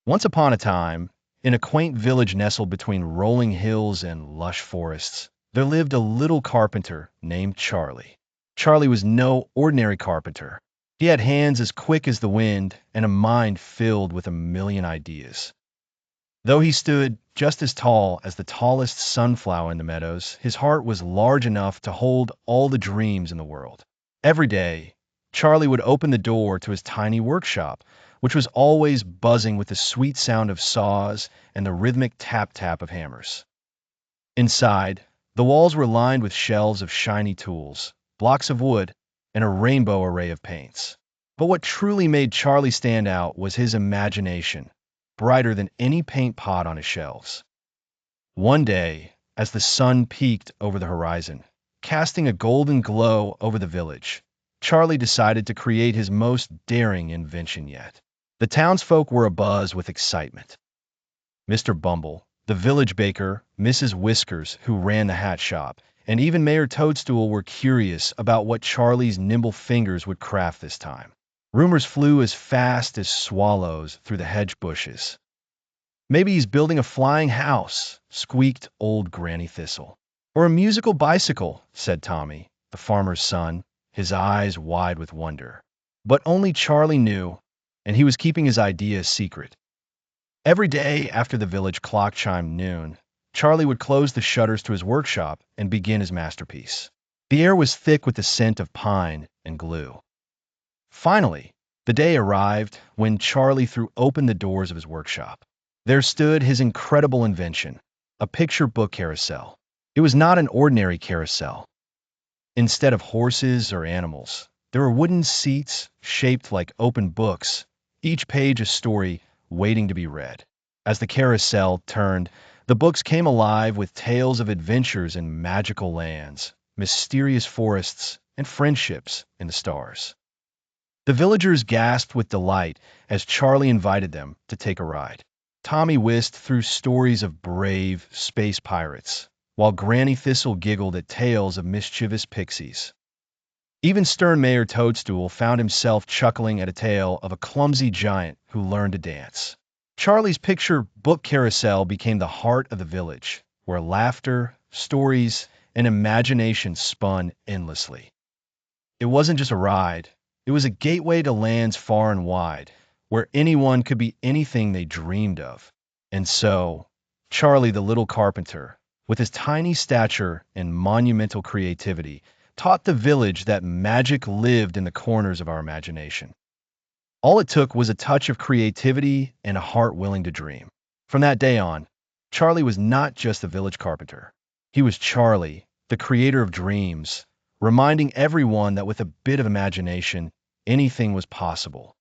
Once upon a time, in a quaint village nestled between rolling hills and lush forests, there lived a little carpenter named Charlie. Charlie was no ordinary carpenter. He had hands as quick as the wind and a mind filled with a million ideas. Though he stood just as tall as the tallest sunflower in the meadows, his heart was large enough to hold all the dreams in the world. Every day, Charlie would open the door to his tiny workshop, which was always buzzing with the sweet sound of saws and the rhythmic tap-tap of hammers. Inside, the walls were lined with shelves of shiny tools, blocks of wood, and a rainbow array of paints. But what truly made Charlie stand out was his imagination, brighter than any paint pot on his shelves. One day, as the sun peeked over the horizon, casting a golden glow over the village, Charlie decided to create his most daring invention yet. The townsfolk were abuzz with excitement. Mr. Bumble, the village baker, Mrs. Whiskers, who ran the hat shop, and even Mayor Toadstool were curious about what Charlie's nimble fingers would craft this time. Rumors flew as fast as swallows through the hedge bushes. Maybe he's building a flying house, squeaked old Granny Thistle. Or a musical bicycle, said Tommy, the farmer's son, his eyes wide with wonder. But only Charlie knew, and he was keeping his idea secret. Every day after the village clock chimed noon, Charlie would close the shutters to his workshop and begin his masterpiece. The air was thick with the scent of pine and glue. Finally, the day arrived when Charlie threw open the doors of his workshop. There stood his incredible invention, a picture book carousel. It was not an ordinary carousel. Instead of horses or animals, there were wooden seats shaped like open books, each page a story waiting to be read. As the carousel turned, the books came alive with tales of adventures in magical lands, mysterious forests, and friendships in the stars. The villagers gasped with delight as Charlie invited them to take a ride. Tommy whisked through stories of brave space pirates, while Granny Thistle giggled at tales of mischievous pixies. Even stern Mayor Toadstool found himself chuckling at a tale of a clumsy giant who learned to dance. Charlie's picture book carousel became the heart of the village, where laughter, stories, and imagination spun endlessly. It wasn't just a ride, it was a gateway to lands far and wide, where anyone could be anything they dreamed of. And so, Charlie the little carpenter, with his tiny stature and monumental creativity, taught the village that magic lived in the corners of our imagination. All it took was a touch of creativity and a heart willing to dream. From that day on, Charlie was not just a village carpenter. He was Charlie, the creator of dreams, reminding everyone that with a bit of imagination, anything was possible.